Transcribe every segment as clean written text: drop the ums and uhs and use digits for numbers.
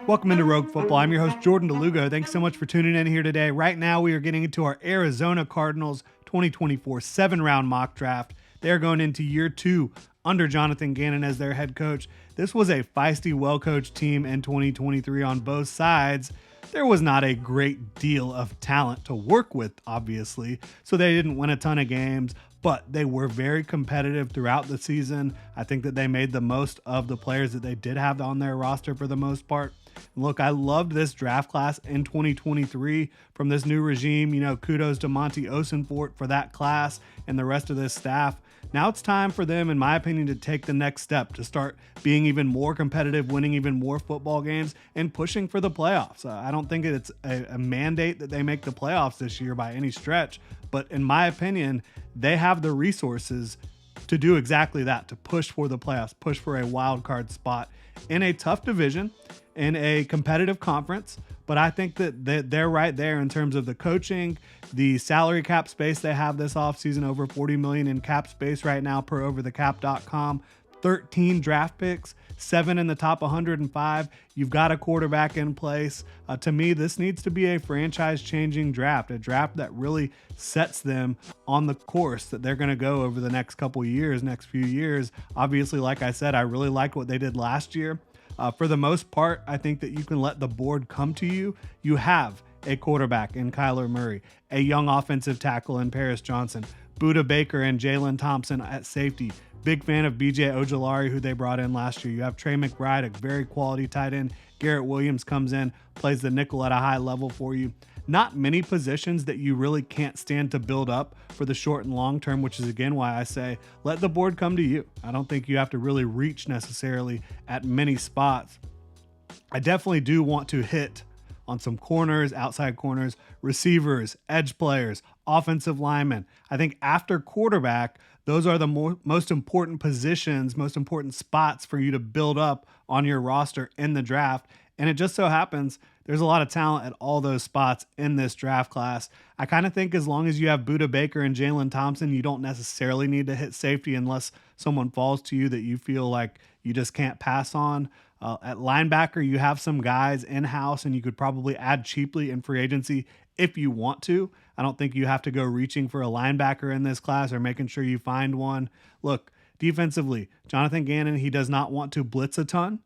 Welcome into Rogue Football. I'm your host, Jordan Lugo. Thanks so much for tuning in here today. Right now, we are getting into our Arizona Cardinals 2024 7-round mock draft. They're going into year 2 under Jonathan Gannon as their head coach. This was a feisty, well-coached team in 2023 on both sides. There was not a great deal of talent to work with, obviously, so they didn't win a ton of games, but they were very competitive throughout the season. I think that they made the most of the players that they did have on their roster for the most part. Look, I loved this draft class in 2023 from this new regime. Kudos to Monty Osenfort for that class and the rest of this staff. Now it's time for them, in my opinion, to take the next step, to start being even more competitive, winning even more football games, and pushing for the playoffs. I don't think it's a mandate that they make the playoffs this year by any stretch, but in my opinion, they have the resources to do exactly that, to push for the playoffs, push for a wild card spot in a tough division, in a competitive conference. But I think that they're right there in terms of the coaching, the salary cap space they have this offseason, over $40 million in cap space right now per overthecap.com, 13 draft picks, 7 in the top 105. You've got a quarterback in place. To me, this needs to be a franchise-changing draft, a draft that really sets them on the course that they're going to go over the next couple years, next few years. Obviously, like I said, I really liked what they did last year. For the most part, I think that you can let the board come to you. You have a quarterback in Kyler Murray, a young offensive tackle in Paris Johnson, Budda Baker and Jalen Thompson at safety. Big fan of BJ Ojulari, who they brought in last year. You have Trey McBride, a very quality tight end. Garrett Williams comes in, plays the nickel at a high level for you. Not many positions that you really can't stand to build up for the short and long term, which is again why I say let the board come to you. I don't think you have to really reach necessarily at many spots. I definitely do want to hit on some corners, outside corners, receivers, edge players, offensive linemen. I think after quarterback, those are the most important positions, most important spots for you to build up on your roster in the draft. And it just so happens there's a lot of talent at all those spots in this draft class. I kind of think as long as you have Budda Baker and Jalen Thompson, you don't necessarily need to hit safety unless someone falls to you that you feel like you just can't pass on. At linebacker, you have some guys in-house, and you could probably add cheaply in free agency if you want to. I don't think you have to go reaching for a linebacker in this class or making sure you find one. Look, defensively, Jonathan Gannon, he does not want to blitz a ton.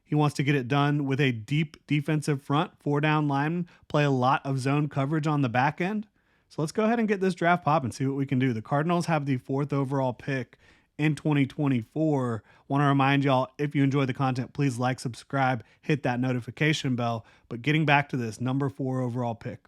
He wants to get it done with a deep defensive front, 4-down linemen, play a lot of zone coverage on the back end. So let's go ahead and get this draft pop and see what we can do. The Cardinals have the 4th overall pick in 2024. Want to remind y'all, if you enjoy the content, please like, subscribe, hit that notification bell. But getting back to this number 4 overall pick,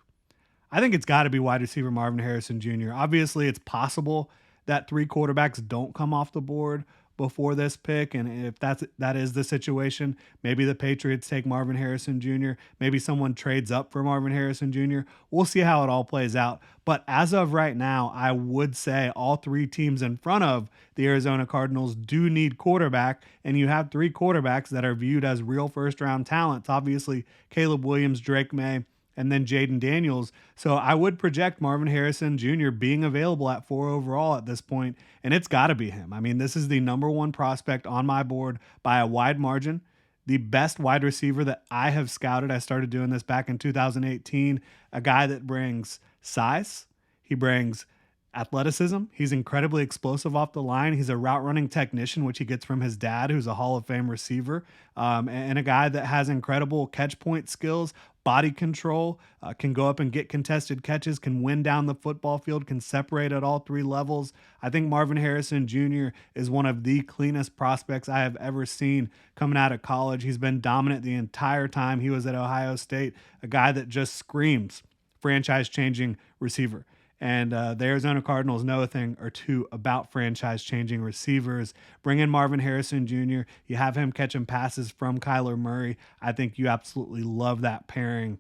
I think it's got to be wide receiver Marvin Harrison Jr. Obviously, it's possible that 3 quarterbacks don't come off the board before this pick, and if that is the situation, maybe the Patriots take Marvin Harrison Jr., maybe someone trades up for Marvin Harrison Jr. We'll see how it all plays out. But as of right now, I would say all 3 teams in front of the Arizona Cardinals do need quarterback, and you have 3 quarterbacks that are viewed as real first-round talents. Obviously, Caleb Williams, Drake May, and then Jaden Daniels. So I would project Marvin Harrison Jr. being available at 4 overall at this point, and it's got to be him. I mean, this is the number 1 prospect on my board by a wide margin, the best wide receiver that I have scouted. I started doing this back in 2018, a guy that brings size, he brings athleticism. He's incredibly explosive off the line. He's a route running technician, which he gets from his dad, who's a Hall of Fame receiver, and a guy that has incredible catch point skills, body control, can go up and get contested catches, can win down the football field, can separate at all 3 levels. I think Marvin Harrison Jr. is one of the cleanest prospects I have ever seen coming out of college. He's been dominant the entire time he was at Ohio State, a guy that just screams franchise-changing receiver. And the Arizona Cardinals know a thing or two about franchise-changing receivers. Bring in Marvin Harrison Jr. You have him catching passes from Kyler Murray. I think you absolutely love that pairing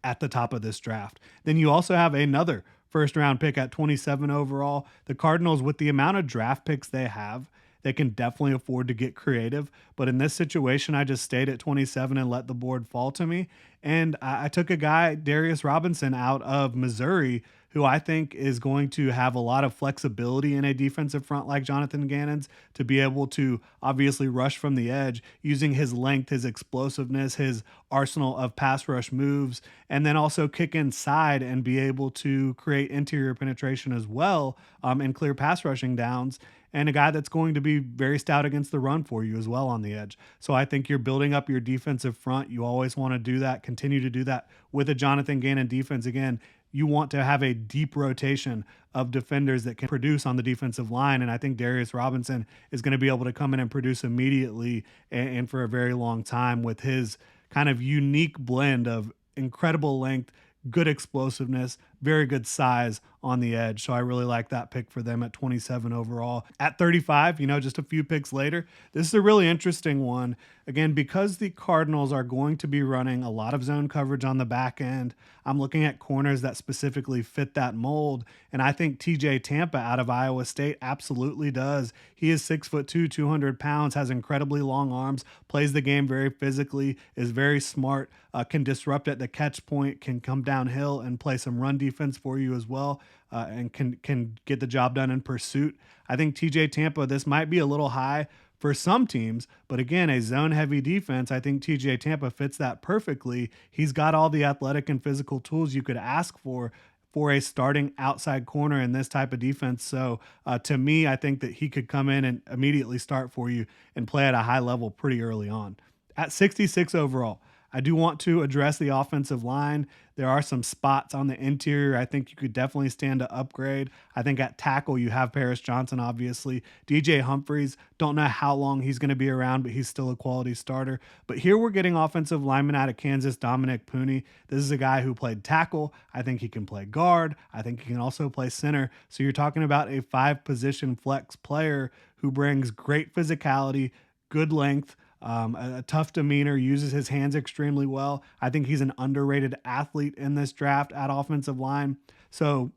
at the top of this draft. Then you also have another first-round pick at 27 overall. The Cardinals, with the amount of draft picks they have, they can definitely afford to get creative. But in this situation, I just stayed at 27 and let the board fall to me. And I took a guy, Darius Robinson, out of Missouri, who I think is going to have a lot of flexibility in a defensive front like Jonathan Gannon's to be able to obviously rush from the edge using his length, his explosiveness, his arsenal of pass rush moves, and then also kick inside and be able to create interior penetration as well, and clear pass rushing downs, and a guy that's going to be very stout against the run for you as well on the edge. So I think you're building up your defensive front. You always want to do that, continue to do that with a Jonathan Gannon defense. Again, you want to have a deep rotation of defenders that can produce on the defensive line. And I think Darius Robinson is going to be able to come in and produce immediately and for a very long time with his kind of unique blend of incredible length, good explosiveness, very good size on the edge. So I really like that pick for them at 27 overall. At 35, just a few picks later, this is a really interesting one. Again, because the Cardinals are going to be running a lot of zone coverage on the back end, I'm looking at corners that specifically fit that mold. And I think TJ Tampa out of Iowa State absolutely does. He is 6'2", 200 pounds, has incredibly long arms, plays the game very physically, is very smart, can disrupt at the catch point, can come downhill and play some run defense for you as well, and can get the job done in pursuit. I think TJ Tampa, this might be a little high for some teams, but again, a zone-heavy defense, I think TJ Tampa fits that perfectly. He's got all the athletic and physical tools you could ask for a starting outside corner in this type of defense. So to me, I think that he could come in and immediately start for you and play at a high level pretty early on. At 66 overall, I do want to address the offensive line. There are some spots on the interior I think you could definitely stand to upgrade. I think at tackle, you have Paris Johnson, obviously. DJ Humphries, don't know how long he's going to be around, but he's still a quality starter. But here we're getting offensive lineman out of Kansas, Dominic Pooney. This is a guy who played tackle. I think he can play guard. I think he can also play center. So you're talking about a 5-position flex player who brings great physicality, good length, a tough demeanor, uses his hands extremely well. I think he's an underrated athlete in this draft at offensive line. So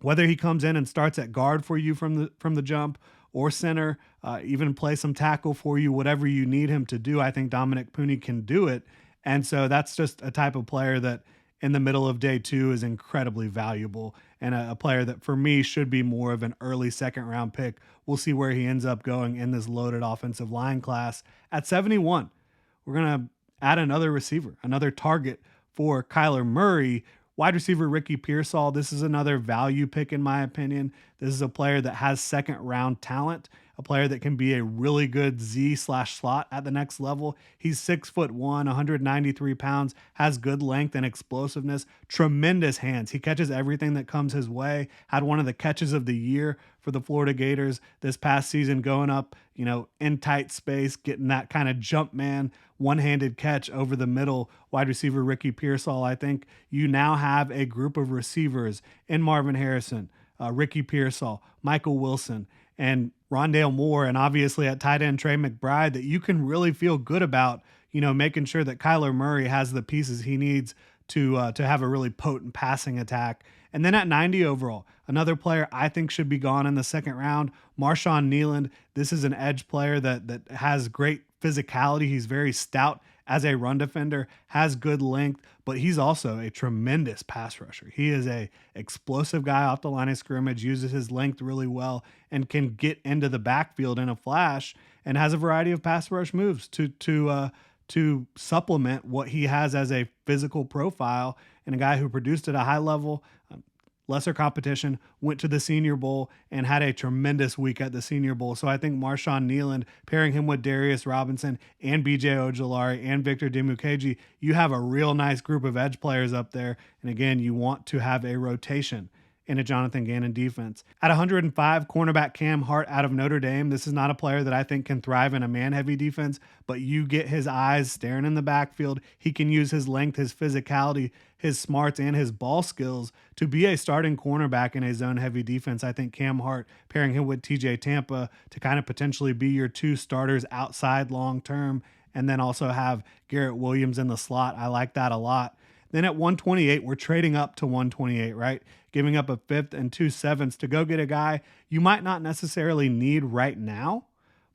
whether he comes in and starts at guard for you from the jump or center, even play some tackle for you, whatever you need him to do, I think Dominic Pooney can do it. And so that's just a type of player that in the middle of day two is incredibly valuable and a player that for me should be more of an early second round pick. We'll see where he ends up going in this loaded offensive line class. At 71, we're going to add another receiver, another target for Kyler Murray. Wide receiver Ricky Pearsall, this is another value pick in my opinion. This is a player that has second round talent, a player that can be a really good Z/slot at the next level. He's 6'1", 193 pounds, has good length and explosiveness, tremendous hands. He catches everything that comes his way. Had one of the catches of the year for the Florida Gators this past season, going up, in tight space, getting that kind of jump man, one-handed catch over the middle. Wide receiver Ricky Pearsall, I think you now have a group of receivers in Marvin Harrison, Ricky Pearsall, Michael Wilson, and Rondale Moore, and obviously at tight end Trey McBride, that you can really feel good about, making sure that Kyler Murray has the pieces he needs to have a really potent passing attack. And then at 90 overall, another player I think should be gone in the second round, Marshawn Kneeland. This is an edge player that has great physicality. He's very stout as a run defender, has good length, but he's also a tremendous pass rusher. He is a explosive guy off the line of scrimmage, uses his length really well, and can get into the backfield in a flash, and has a variety of pass rush moves to supplement what he has as a physical profile, and a guy who produced at a high level, lesser competition, went to the Senior Bowl and had a tremendous week at the Senior Bowl. So I think Marshawn Kneeland, pairing him with Darius Robinson and BJ Ojolari and Victor Dimukeji, you have a real nice group of edge players up there. And again, you want to have a rotation in a Jonathan Gannon defense. At 105, cornerback Cam Hart out of Notre Dame. This is not a player that I think can thrive in a man-heavy defense, but you get his eyes staring in the backfield. He can use his length, his physicality, his smarts, and his ball skills to be a starting cornerback in a zone-heavy defense. I think Cam Hart, pairing him with TJ Tampa to kind of potentially be your two starters outside long-term, and then also have Garrett Williams in the slot. I like that a lot. Then at 128, we're trading up to 128, right? Giving up a fifth and 2 sevenths to go get a guy you might not necessarily need right now,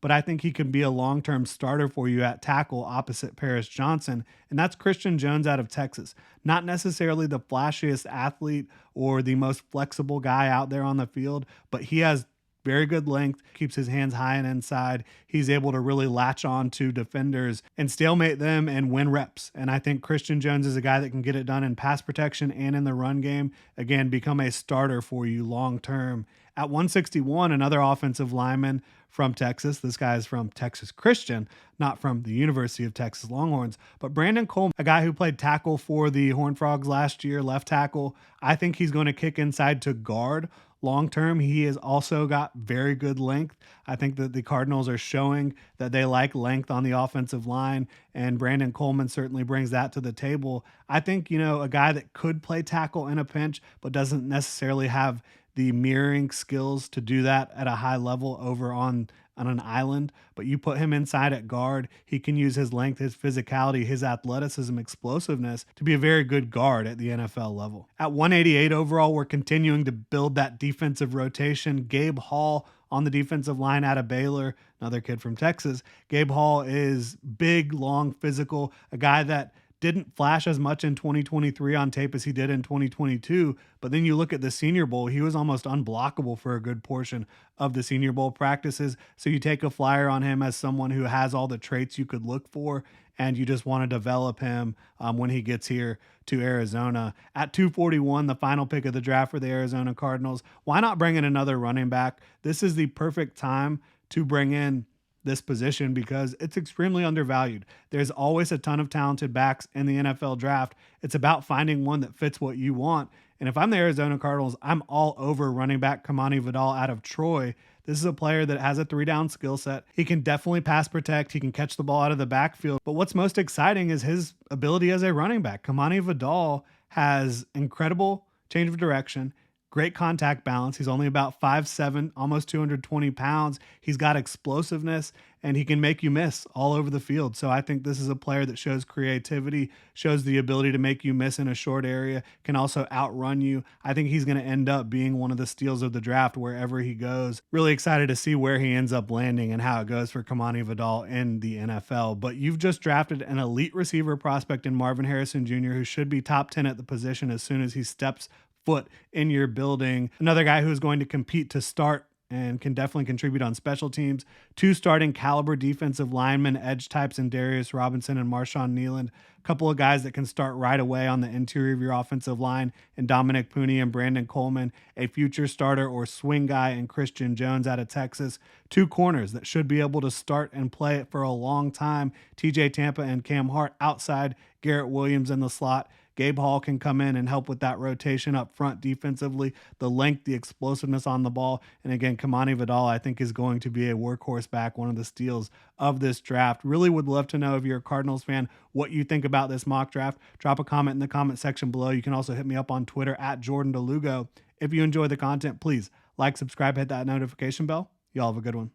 but I think he can be a long-term starter for you at tackle opposite Paris Johnson, and that's Christian Jones out of Texas. Not necessarily the flashiest athlete or the most flexible guy out there on the field, but he has very good length, keeps his hands high and inside. He's able to really latch on to defenders and stalemate them and win reps. And I think Christian Jones is a guy that can get it done in pass protection and in the run game. Again, become a starter for you long term. At 161, another offensive lineman from Texas. This guy is from Texas Christian, not from the University of Texas Longhorns. But Brandon Coleman, a guy who played tackle for the Horned Frogs last year, left tackle. I think he's going to kick inside to guard long term. He has also got very good length. I think that the Cardinals are showing that they like length on the offensive line, and Brandon Coleman certainly brings that to the table. I think, a guy that could play tackle in a pinch, but doesn't necessarily have the mirroring skills to do that at a high level over on an island, but you put him inside at guard, he can use his length, his physicality, his athleticism, explosiveness to be a very good guard at the NFL level. At 188 overall, we're continuing to build that defensive rotation. Gabe Hall on the defensive line out of Baylor, another kid from Texas. Gabe Hall is big, long, physical, a guy that didn't flash as much in 2023 on tape as he did in 2022. But then you look at the Senior Bowl, he was almost unblockable for a good portion of the Senior Bowl practices. So you take a flyer on him as someone who has all the traits you could look for, and you just want to develop him when he gets here to Arizona. At 241, the final pick of the draft for the Arizona Cardinals, why not bring in another running back? This is the perfect time to bring in this position because it's extremely undervalued. There's always a ton of talented backs in the NFL draft. It's about finding one that fits what you want. And if I'm the Arizona Cardinals, I'm all over running back Kamani Vidal out of Troy. This is a player that has a 3-down skill set. He can definitely pass protect. He can catch the ball out of the backfield. But what's most exciting is his ability as a running back. Kamani Vidal has incredible change of direction, great contact balance. He's only about 5'7", almost 220 pounds. He's got explosiveness, and he can make you miss all over the field. So I think this is a player that shows creativity, shows the ability to make you miss in a short area, can also outrun you. I think he's going to end up being one of the steals of the draft wherever he goes. Really excited to see where he ends up landing and how it goes for Kamani Vidal in the NFL. But you've just drafted an elite receiver prospect in Marvin Harrison Jr., who should be top 10 at the position as soon as he steps foot in your building. Another guy who's going to compete to start and can definitely contribute on special teams. 2 starting caliber defensive linemen, edge types in Darius Robinson and Marshawn Nealand. A couple of guys that can start right away on the interior of your offensive line, and Dominic Pooney and Brandon Coleman, a future starter or swing guy, and Christian Jones out of Texas. 2 corners that should be able to start and play it for a long time. TJ Tampa and Cam Hart outside, Garrett Williams in the slot. Gabe Hall can come in and help with that rotation up front defensively, the length, the explosiveness on the ball. And again, Kamani Vidal, I think, is going to be a workhorse back, one of the steals of this draft. Really would love to know, if you're a Cardinals fan, what you think about this mock draft. Drop a comment in the comment section below. You can also hit me up on Twitter at Jordan DeLugo. If you enjoy the content, please like, subscribe, hit that notification bell. Y'all have a good one.